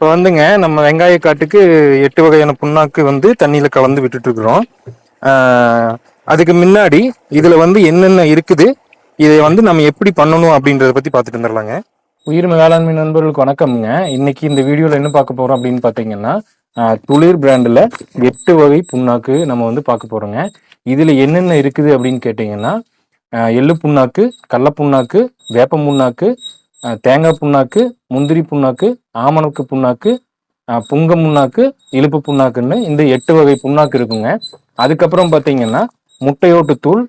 இப்போ வந்துங்க நம்ம வெங்காய காட்டுக்கு 8 வகையான புண்ணாக்கு வந்து தண்ணியில கலந்து விட்டுட்டு இருக்கிறோம். அதுக்கு முன்னாடி இதுல வந்து என்னென்ன இருக்குது, இதை வந்து நம்ம எப்படி பண்ணணும் அப்படின்றத பத்தி பார்த்துட்டு வந்துடலாங்க. உயிர் வேளாண்மை நண்பர்களுக்கு வணக்கம்ங்க. இன்னைக்கு இந்த வீடியோல என்ன பார்க்க போறோம் அப்படின்னு பார்த்தீங்கன்னா, துளிர் பிராண்டில் 8 வகை புண்ணாக்கு நம்ம வந்து பார்க்க போறோங்க. இதுல என்னென்ன இருக்குது அப்படின்னு கேட்டீங்கன்னா, எள்ளு புண்ணாக்கு, கடல புண்ணாக்கு, வேப்ப புண்ணாக்கு, தேங்காய் புண்ணாக்கு, முந்திரி புண்ணாக்கு, ஆமணக்கு புண்ணாக்கு, புங்க புண்ணாக்கு, இழுப்பு புண்ணாக்குன்னு இந்த 8 வகை புண்ணாக்கு இருக்குங்க. அதுக்கப்புறம் பார்த்தீங்கன்னா முட்டையோட்டு தூள்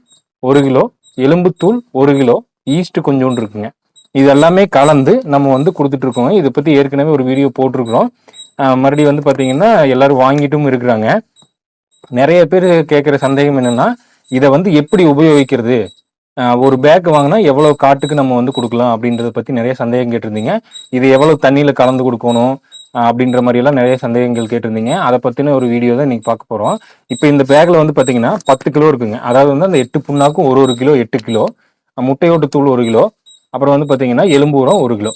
1 கிலோ, எலும்புத்தூள் 1 கிலோ, ஈஸ்ட் கொஞ்சோண்டு இருக்குங்க. இது எல்லாமே கலந்து நம்ம வந்து கொடுத்துட்டு இருக்கோங்க. இதை பற்றி ஏற்கனவே ஒரு வீடியோ போட்டிருக்கிறோம். மறுபடியும் வந்து பார்த்தீங்கன்னா எல்லாரும் வாங்கிட்டும் இருக்கிறாங்க. நிறைய பேர் கேட்குற சந்தேகம் என்னன்னா, இதை வந்து எப்படி உபயோகிக்கிறது, ஒரு பேக் வாங்கினா எவ்வளவு காட்டுக்கு நம்ம வந்து கொடுக்கலாம் அப்படின்றத பற்றி நிறைய சந்தேகம் கேட்டிருந்தீங்க. இது எவ்வளவு தண்ணியில் கலந்து கொடுக்கணும் அப்படின்ற மாதிரி எல்லாம் நிறைய சந்தேகங்கள் கேட்டிருந்தீங்க. அதை பற்றின ஒரு வீடியோ தான் இன்னைக்கு பார்க்க போகிறோம். இப்போ இந்த பேக்கில் வந்து பார்த்தீங்கன்னா 10 கிலோ இருக்குங்க. அதாவது வந்து அந்த 8 புண்ணாக்கும் ஒரு கிலோ 8 கிலோ, முட்டையோட்டு தூள் 1 கிலோ, அப்புறம் வந்து பார்த்தீங்கன்னா எலும்பு உரம் 1 கிலோ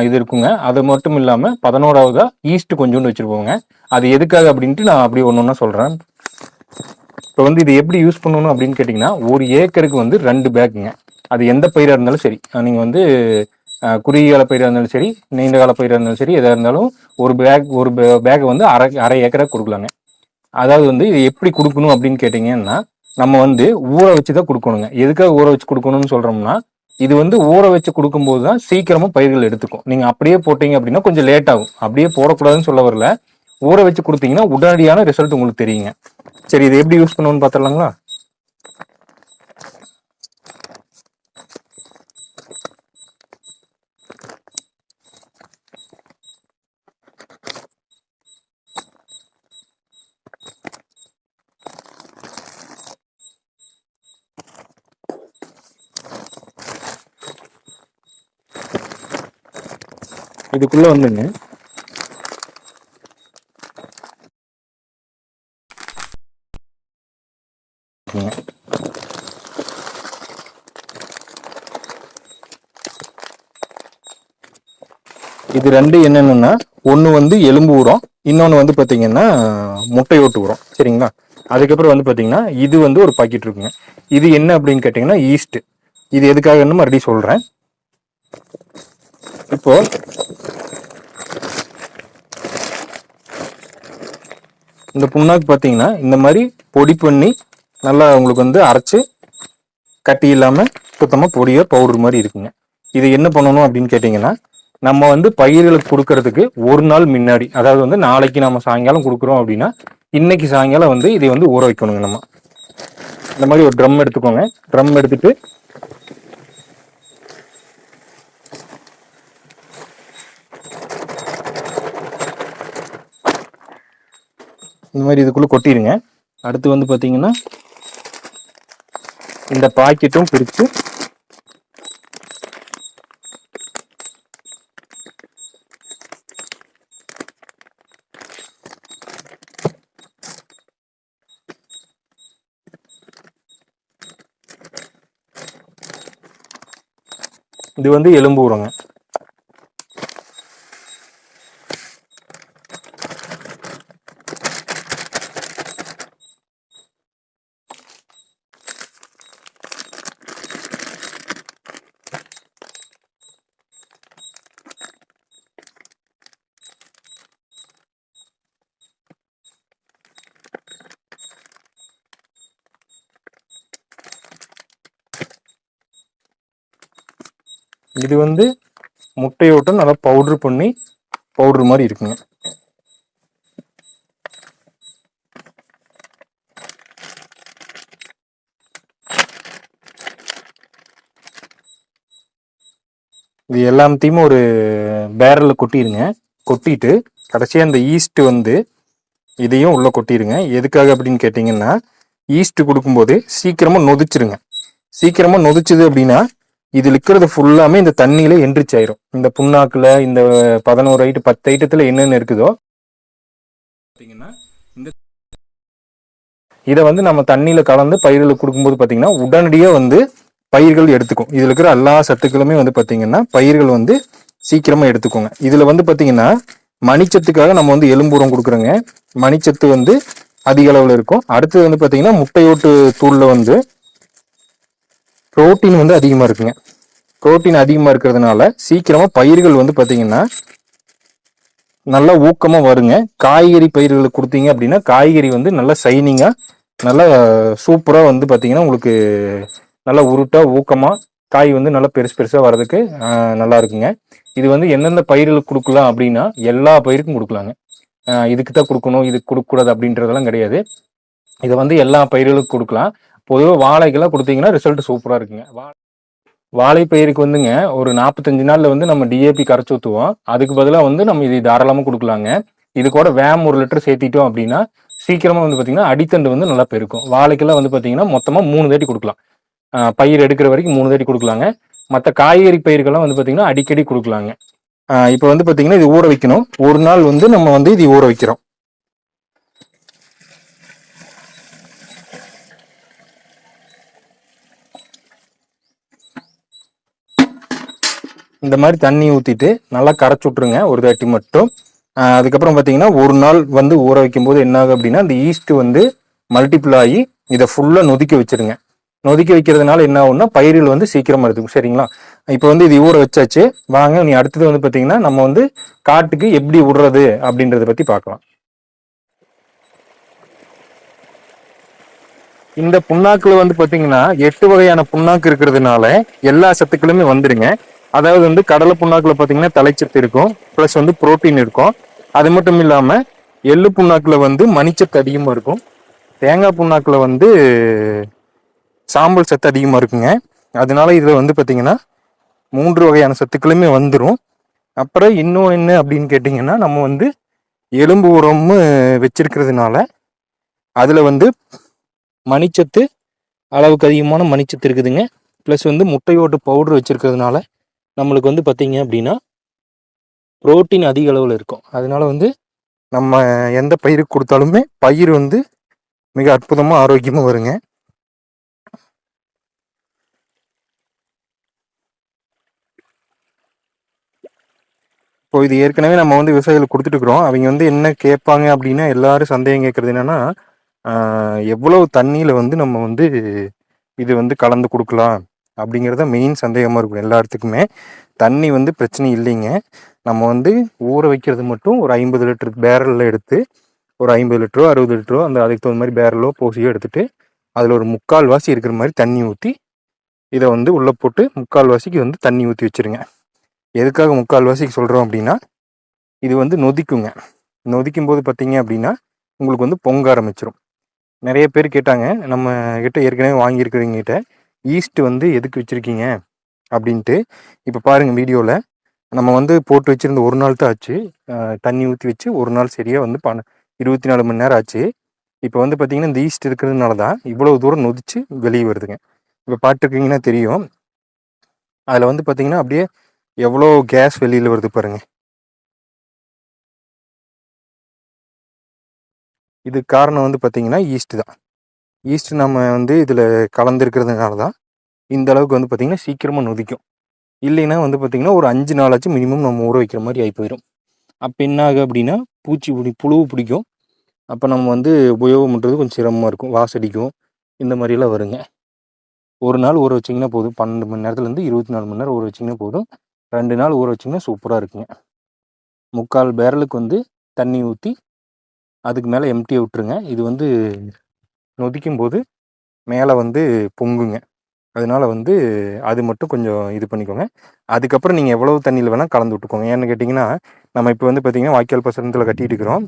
இது இருக்குங்க. அது மட்டும் இல்லாமல் 11ஆவதா ஈஸ்ட் கொஞ்சோண்டு வச்சுருப்போங்க. அது எதுக்காக அப்படின்ட்டு நான் அப்படி ஒன்று ஒன்றா சொல்கிறேன். இப்போ வந்து இது எப்படி யூஸ் பண்ணணும் அப்படின்னு கேட்டிங்கன்னா, 1 ஏக்கருக்கு வந்து 2 பேக்குங்க. அது எந்த பயிராக இருந்தாலும் சரி, நீங்கள் வந்து குறுகிய கால பயிராக இருந்தாலும் சரி, நீண்ட கால பயிராக இருந்தாலும் சரி, எதாக இருந்தாலும் ஒரு பேக்கை வந்து அரை ஏக்கராக கொடுக்கலாங்க. அதாவது வந்து இது எப்படி கொடுக்கணும் அப்படின்னு கேட்டிங்கன்னா, நம்ம வந்து ஊற வச்சு தான் கொடுக்கணுங்க. எதுக்காக ஊற வச்சு கொடுக்கணும்னு சொல்கிறோம்னா, இது வந்து ஊற வச்சு கொடுக்கும்போது தான் சீக்கிரமாக பயிர்கள் எடுத்துக்கும். நீங்கள் அப்படியே போட்டீங்க அப்படின்னா கொஞ்சம் லேட் ஆகும். அப்படியே போடக்கூடாதுன்னு சொல்ல வரல, ஊற வச்சு கொடுத்தீங்கன்னா உடனடியான ரிசல்ட் உங்களுக்கு தெரியுங்க. சரி, இது எப்படி யூஸ் பண்ணணும்னு பார்த்துடலாங்களா? இதுக்குள்ள வந்துங்க இது ரெண்டு என்னென்னா, ஒன்று வந்து எலும்பு உரம், இன்னொன்று வந்து பார்த்தீங்கன்னா முட்டையோட்டு உரம். சரிங்களா? அதுக்கப்புறம் வந்து பார்த்தீங்கன்னா இது வந்து ஒரு பாக்கெட் இருக்குங்க. இது என்ன அப்படின்னு கேட்டிங்கன்னா ஈஸ்ட். இது எதுக்காகன்னு மறுபடியும் சொல்கிறேன். இப்போ இந்த புண்ணாக்கு பார்த்தீங்கன்னா இந்த மாதிரி பொடி பண்ணி நல்லா உங்களுக்கு வந்து அரைச்சு கட்டி இல்லாமல் சுத்தமாக பொடியாக பவுடர் மாதிரி இருக்குங்க. இது என்ன பண்ணணும் அப்படின்னு கேட்டிங்கன்னா, நம்ம வந்து பயிர்களுக்கு கொடுக்கறதுக்கு ஒரு நாள் முன்னாடி, அதாவது வந்து நாளைக்கு நம்ம சாயங்காலம் கொடுக்குறோம் அப்படின்னா இன்னைக்கு சாயங்காலம் வந்து இதை வந்து ஊற வைக்கணுங்க. நம்ம இந்த மாதிரி ஒரு ட்ரம் எடுத்துக்கோங்க. ட்ரம் எடுத்துட்டு இந்த மாதிரி இதுக்குள்ள கொட்டிடுங்க. அடுத்து வந்து பார்த்தீங்கன்னா இந்த பாக்கெட்டும் பிரித்து இது வந்து எலும்பு உரங்க. இது வந்து முட்டையோட்டம் நல்லா பவுடர் பண்ணி பவுடர் மாதிரி இருக்குங்க. இது எல்லாத்தையுமே ஒரு பேரலில் கொட்டிடுங்க. கொட்டிட்டு கடைசியாக அந்த ஈஸ்ட் வந்து இதையும் உள்ள கொட்டிடுங்க. எதுக்காக அப்படின்னு கேட்டிங்கன்னா, ஈஸ்ட் கொடுக்கும்போது சீக்கிரமாக நொதிச்சிருங்க. சீக்கிரமாக நொதிச்சுது அப்படின்னா இது இருக்கிறது ஃபுல்லாமே இந்த தண்ணியில எந்திரிச்சு ஆயிரும். இந்த புண்ணாக்குல இந்த 11 ஐட்டம் 10 ஐட்டத்துல என்னென்ன இருக்குதோ பார்த்தீங்கன்னா, இந்த இதை வந்து நம்ம தண்ணியில கலந்து பயிர்களுக்கு கொடுக்கும்போது பார்த்தீங்கன்னா உடனடியாக வந்து பயிர்கள் எடுத்துக்கும். இதுல இருக்கிற எல்லா சத்துக்களுமே வந்து பார்த்தீங்கன்னா பயிர்கள் வந்து சீக்கிரமா எடுத்துக்கோங்க. இதுல வந்து பார்த்தீங்கன்னா மணிச்சத்துக்காக நம்ம வந்து எலும்பு உரம் கொடுக்குறோங்க. மணிச்சத்து வந்து அதிக அளவில் இருக்கும். அடுத்தது வந்து பார்த்தீங்கன்னா முட்டையோட்டு தூள்ல வந்து புரோட்டீன் வந்து அதிகமாக இருக்குங்க. புரோட்டீன் அதிகமாக இருக்கிறதுனால சீக்கிரமா பயிர்கள் வந்து பார்த்தீங்கன்னா நல்லா ஊக்கமா வருங்க. காய்கறி பயிர்களுக்கு கொடுத்தீங்க அப்படின்னா காய்கறி வந்து நல்லா சைனிங்கா நல்லா சூப்பரா வந்து பார்த்தீங்கன்னா உங்களுக்கு நல்லா உருட்டா ஊக்கமா காய் வந்து நல்லா பெருசு பெருசா வர்றதுக்கு நல்லா இருக்குங்க. இது வந்து எந்தெந்த பயிர்களுக்கு கொடுக்கலாம் அப்படின்னா எல்லா பயிருக்கும் கொடுக்கலாங்க. இதுக்கு தான் கொடுக்கணும், இதுக்கு கொடுக்கக்கூடாது அப்படின்றதெல்லாம் கிடையாது. இதை வந்து எல்லா பயிர்களுக்கும் கொடுக்கலாம். பொதுவாக வாழைக்கெல்லாம் கொடுத்தீங்கன்னா ரிசல்ட் சூப்பரா இருக்குங்க. வாழைப்பயிருக்கு வந்துங்க ஒரு 45 நாள்ல வந்து நம்ம டிஏபி கரைச்சி ஊற்றுவோம். அதுக்கு பதிலாக வந்து நம்ம இது தாராளமாக கொடுக்கலாங்க. இது கூட வேம் 1 லிட்டர் சேர்த்திட்டோம் அப்படின்னா சீக்கிரமா வந்து பார்த்தீங்கன்னா அடித்தண்டு வந்து நல்லா பெருக்கும். வாழைக்கெல்லாம் வந்து பார்த்தீங்கன்னா மொத்தமாக 3 தாட்டி கொடுக்கலாம். பயிர் எடுக்கிற வரைக்கும் 3 தாட்டி கொடுக்கலாங்க. மற்ற காய்கறி பயிர்கள்லாம் வந்து பார்த்தீங்கன்னா அடிக்கடி கொடுக்கலாங்க. இப்போ வந்து பார்த்தீங்கன்னா இது ஊற வைக்கணும். ஒரு நாள் வந்து நம்ம வந்து இது ஊற வைக்கிறோம். இந்த மாதிரி தண்ணி ஊற்றிட்டு நல்லா கரைச்சி விட்ருங்க ஒரு தாட்டி மட்டும். அதுக்கப்புறம் பார்த்தீங்கன்னா ஒரு நாள் வந்து ஊற வைக்கும் போது என்ன ஆகும் அப்படின்னா இந்த ஈஸ்ட் வந்து மல்டிபிள் ஆகி இதை ஃபுல்லாக நொதிக்க வச்சிருங்க. நொதிக்க வைக்கிறதுனால என்ன ஆகும்னா பயிர்கள் வந்து சீக்கிரமா இருக்கும். சரிங்களா? இப்போ வந்து இது ஊற வச்சாச்சு. வாங்க நீ அடுத்தது வந்து பார்த்தீங்கன்னா நம்ம வந்து காட்டுக்கு எப்படி விடுறது அப்படின்றத பற்றி பார்க்கலாம். இந்த புண்ணாக்குல வந்து பார்த்தீங்கன்னா 8 வகையான புண்ணாக்கு இருக்கிறதுனால எல்லா சத்துக்களுமே வந்துருங்க. அதாவது வந்து கடலை புண்ணாக்குல பார்த்தீங்கன்னா தலைச்சத்து இருக்கும், ப்ளஸ் வந்து புரோட்டீன் இருக்கும். அது மட்டும் இல்லாமல் எள்ளு புண்ணாக்குல வந்து மணிச்சத்து அதிகமாக இருக்கும். தேங்காய் புண்ணாக்குல வந்து சாம்பல் சத்து அதிகமாக இருக்குங்க. அதனால இதில் வந்து பார்த்தீங்கன்னா 3 வகையான சத்துக்களுமே வந்துடும். அப்புறம் இன்னும் என்ன அப்படின்னு கேட்டிங்கன்னா நம்ம வந்து எலும்பு உரம்னு வச்சிருக்கிறதுனால அதில் வந்து மணிச்சத்து அளவுக்கு அதிகமான மணிச்சத்து இருக்குதுங்க. ப்ளஸ் வந்து முட்டையோட்டு பவுடர் வச்சிருக்கிறதுனால நம்மளுக்கு வந்து பார்த்தீங்க அப்படின்னா புரோட்டீன் அதிக அளவில் இருக்கும். அதனால வந்து நம்ம எந்த பயிருக்கு கொடுத்தாலுமே பயிர் வந்து மிக அற்புதமாக ஆரோக்கியமாக வருங்க. இப்போ இது ஏற்கனவே நம்ம வந்து விவசாயிகளுக்கு கொடுத்துட்டு இருக்கிறோம். அவங்க வந்து என்ன கேட்பாங்க அப்படின்னா எல்லாரும் சந்தேகம் கேட்கறது என்னன்னா எவ்வளவு தண்ணியில் வந்து நம்ம வந்து இது வந்து கலந்து கொடுக்கலாம் அப்படிங்கிறத மெயின் சந்தேகமாக இருக்கும் எல்லாத்துக்குமே. தண்ணி வந்து பிரச்சனை இல்லைங்க. நம்ம வந்து ஊற வைக்கிறது மட்டும் ஒரு 50 லிட்டர் பேரலில் எடுத்து ஒரு 50 லிட்டரோ 60 லிட்டரோ அந்த அதுக்கு தகுந்த மாதிரி பேரலோ போசியோ எடுத்துட்டு அதில் ஒரு 3/4 வாசி இருக்கிற மாதிரி தண்ணி ஊற்றி இதை வந்து உள்ளே போட்டு 3/4 வாசிக்கு வந்து தண்ணி ஊற்றி வச்சுருங்க. எதுக்காக 3/4 வாசிக்கு சொல்கிறோம் அப்படின்னா இது வந்து நொதிக்குங்க. நொதிக்கும் போது பார்த்தீங்க அப்படின்னா உங்களுக்கு வந்து பொங்க ஆரம்பிச்சிடும். நிறைய பேர் கேட்டாங்க நம்ம கிட்ட ஏற்கனவே வாங்கியிருக்கிறவங்கிட்ட ஈஸ்ட் வந்து எதுக்கு வச்சுருக்கீங்க அப்படின்ட்டு. இப்போ பாருங்கள் வீடியோவில் நம்ம வந்து போட்டு வச்சுருந்த ஒரு நாள் தான் ஆச்சு. தண்ணி ஊற்றி வச்சு ஒரு நாள் சரியாக வந்து 24 மணி நேரம் ஆச்சு. இப்போ வந்து பார்த்தீங்கன்னா இந்த ஈஸ்ட் இருக்கிறதுனால தான் இவ்வளோ தூரம் நொதிச்சு வெளியே வருதுங்க. இப்போ பார்த்துருக்கீங்கன்னா தெரியும். அதில் வந்து பார்த்தீங்கன்னா அப்படியே எவ்வளோ கேஸ் வெளியில் வருது பாருங்க. இது காரணம் வந்து பார்த்தீங்கன்னா ஈஸ்ட் தான். ஈஸ்ட் நம்ம வந்து இதில் கலந்துருக்கிறதுனால தான் இந்த அளவுக்கு வந்து பார்த்தீங்கன்னா சீக்கிரமாக நொதிக்கும். இல்லைன்னா வந்து பார்த்தீங்கன்னா ஒரு 5 நாளாச்சும் மினிமம் நம்ம ஊற வைக்கிற மாதிரி ஆகி போயிடும். அப்போ என்ன ஆகும் அப்படின்னா புழு பிடிக்கும். அப்போ நம்ம வந்து உபயோகம் பண்ணுறது கொஞ்சம் சிரமமாக இருக்கும், வாசடிக்கும், இந்த மாதிரிலாம் வருங்க. ஒரு நாள் ஊற வச்சிங்கன்னா போதும். 12 மணி நேரத்துலேருந்து 24 மணி நேரம் ஊற வச்சிங்கன்னா போதும். 2 நாள் ஊற வச்சிங்கன்னா சூப்பராக இருக்குங்க. 3/4 பேரலுக்கு வந்து தண்ணி ஊற்றி அதுக்கு மேலே எம்டியை விட்டுருங்க. இது வந்து நொதிக்கும் போது மேலே வந்து பொங்குங்க. அதனால வந்து அது மட்டும் கொஞ்சம் இது பண்ணிக்கோங்க. அதுக்கப்புறம் நீங்கள் எவ்வளவு தண்ணியில் வேணால் கலந்து விட்டுக்கோங்க. ஏன்னு கேட்டிங்கன்னா நம்ம இப்போ வந்து பார்த்திங்கன்னா வாய்க்கால் பாசனத்தில் கட்டிகிட்டு இருக்கிறோம்.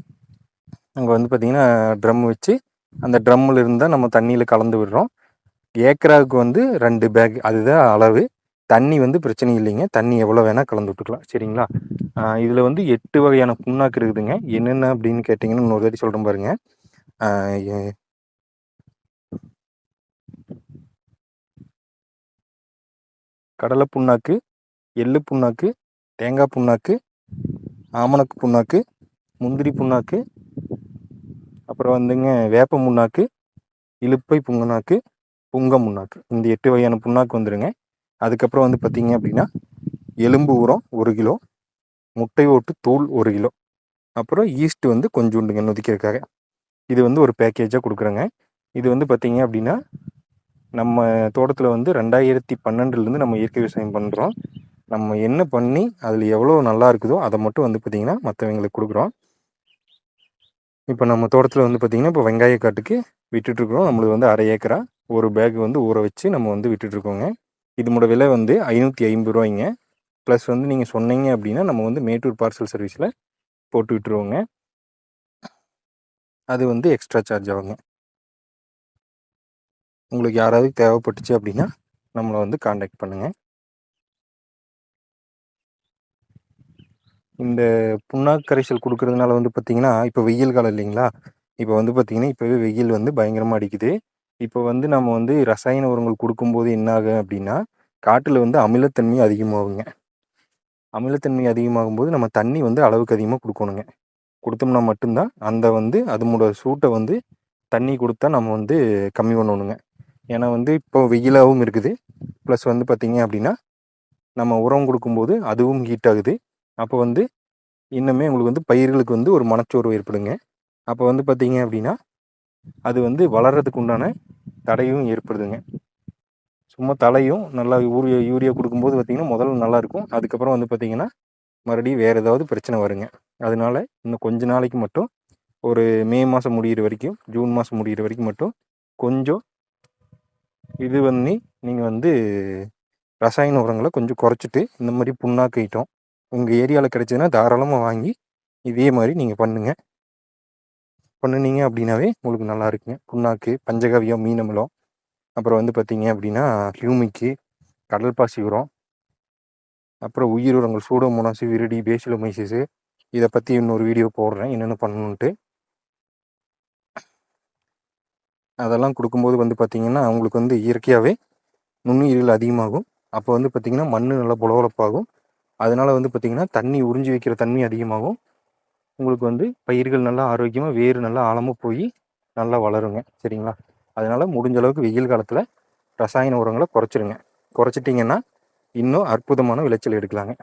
அங்கே வந்து பார்த்திங்கன்னா ட்ரம் வச்சு அந்த ட்ரம்மில் இருந்தால் நம்ம தண்ணியில் கலந்து விடுறோம். ஏக்கராவுக்கு வந்து 2 பேக் அதுதான் அளவு. தண்ணி வந்து பிரச்சனை இல்லைங்க. தண்ணி எவ்வளோ வேணால் கலந்து விட்டுக்கலாம். சரிங்களா? இதில் வந்து 8 வகையான புண்ணாக்கு இருக்குதுங்க. என்னென்ன அப்படின்னு கேட்டிங்கன்னா இன்னொரு தாட்டி சொல்கிறேன் பாருங்க. கடலை புண்ணாக்கு, எள்ளு புண்ணாக்கு, தேங்காய் புண்ணாக்கு, ஆமணக்கு புண்ணாக்கு, முந்திரி புண்ணாக்கு, அப்புறம் வந்துங்க வேப்ப புண்ணாக்கு, இலுப்பை புண்ணாக்கு, புங்க புண்ணாக்கு. இந்த 8 வகையான புண்ணாக்கு வந்துடுங்க. அதுக்கப்புறம் வந்து பார்த்தீங்க அப்படின்னா எலும்பு உரம் 1 கிலோ, முட்டை ஓட்டு தூள் 1 கிலோ. அப்புறம் ஈஸ்ட் வந்து கொஞ்சோண்டுங்க நொதிக்கிறதுக்காக. இது வந்து ஒரு பேக்கேஜாக கொடுக்குறேங்க. இது வந்து பார்த்தீங்க அப்படின்னா நம்ம தோட்டத்தில் வந்து 2012லேருந்து நம்ம இயற்கை விவசாயம் பண்ணுறோம். நம்ம என்ன பண்ணி அதில் எவ்வளோ நல்லா இருக்குதோ அதை மட்டும் வந்து பார்த்திங்கன்னா மற்றவங்களுக்கு கொடுக்குறோம். இப்போ நம்ம தோட்டத்தில் வந்து பார்த்திங்கன்னா இப்போ வெங்காய காட்டுக்கு விட்டுட்ருக்குறோம். நம்மளுக்கு வந்து 1/2 ஏக்கரா ஒரு பேக் வந்து ஊற வச்சு நம்ம வந்து விட்டுட்ருக்கோங்க. இதனோட விலை வந்து ரூ. 550. ப்ளஸ் வந்து நீங்கள் சொன்னீங்க அப்படின்னா நம்ம வந்து மேட்டூர் பார்சல் சர்வீஸில் போட்டு விட்டுருவோங்க. அது வந்து எக்ஸ்ட்ரா சார்ஜ் ஆகுங்க. உங்களுக்கு யாராவது தேவைப்பட்டுச்சு அப்படின்னா நம்மளை வந்து காண்டாக்ட் பண்ணுங்கள். இந்த புண்ணாக்கு கரைசல் கொடுக்கறதுனால வந்து பார்த்திங்கன்னா இப்போ வெயில் காலம் இல்லைங்களா? இப்போ வந்து பார்த்திங்கன்னா இப்போவே வெயில் வந்து பயங்கரமாக அடிக்குது. இப்போ வந்து நம்ம வந்து ரசாயன உரங்கள் கொடுக்கும்போது என்ன ஆகும் அப்படின்னா காட்டில் வந்து அமிலத்தன்மை அதிகமாகுங்க. அமிலத்தன்மை அதிகமாகும்போது நம்ம தண்ணி வந்து அளவுக்கு அதிகமாக கொடுக்கணுங்க. கொடுத்தோம்னா மட்டும்தான் அந்த வந்து அதனோட சூட்டை வந்து தண்ணி கொடுத்தா நம்ம வந்து கம்மி பண்ணணுங்க. ஏன்னா வந்து இப்போ வெயிலாகவும் இருக்குது. ப்ளஸ் வந்து பார்த்திங்க அப்படின்னா நம்ம உரம் கொடுக்கும்போது அதுவும் ஹீட் ஆகுது. அப்போ வந்து இன்னுமே உங்களுக்கு வந்து பயிர்களுக்கு வந்து ஒரு மனச்சோர்வு ஏற்படுங்க. அப்போ வந்து பார்த்திங்க அப்படின்னா அது வந்து வளர்கிறதுக்கு உண்டான தடையும் ஏற்படுதுங்க. சும்மா தலையும் நல்லா யூரியா கொடுக்கும்போது பார்த்திங்கன்னா முதல்ல நல்லாயிருக்கும். அதுக்கப்புறம் வந்து பார்த்திங்கன்னா மறுபடியும் வேறு ஏதாவது பிரச்சனை வருங்க. அதனால இன்னும் கொஞ்ச நாளைக்கு மட்டும் ஒரு மே மாதம் முடிகிற வரைக்கும், ஜூன் மாதம் முடிகிற வரைக்கும் மட்டும் கொஞ்சம் இது பண்ணி நீங்கள் வந்து ரசாயன உரங்களை கொஞ்சம் குறைச்சிட்டு இந்த மாதிரி புண்ணாக்கு ஐட்டம் உங்கள் ஏரியாவில் கிடைச்சதுன்னா தாராளமாக வாங்கி இதே மாதிரி நீங்கள் பண்ணுனீங்க அப்படின்னாவே உங்களுக்கு நல்லா இருக்குங்க. புண்ணாக்கு, பஞ்சகவ்யம், மீன் அமிலம், அப்புறம் வந்து பார்த்தீங்க அப்படின்னா ஹியூமிக்கு, கடல் பாசி உரம், அப்புறம் உயிர் உரங்கள் சூடோமோனாஸ், விரிடி, பேசிலோமைசிஸு, இதை பற்றி இன்னொரு வீடியோ போடுறேன் என்னென்ன பண்ணணுன்ட்டு. அதெல்லாம் கொடுக்கும்போது வந்து பார்த்திங்கன்னா அவங்களுக்கு வந்து இயற்கையாகவே நுண்ணுயிர்கள் அதிகமாகும். அப்போ வந்து பார்த்திங்கன்னா மண் நல்லா புலவலப்பாகும். அதனால் வந்து பார்த்திங்கன்னா தண்ணி உறிஞ்சி வைக்கிற தன்மை அதிகமாகும். உங்களுக்கு வந்து பயிர்கள் நல்லா ஆரோக்கியமாக வேறு நல்லா ஆழமாக போய் நல்லா வளருங்க. சரிங்களா? அதனால் முடிஞ்ச அளவுக்கு வெயில் காலத்தில் ரசாயன உரங்களை குறைச்சிருங்க. குறைச்சிட்டிங்கன்னா இன்னும் அற்புதமான விளைச்சல் எடுக்கலாங்க.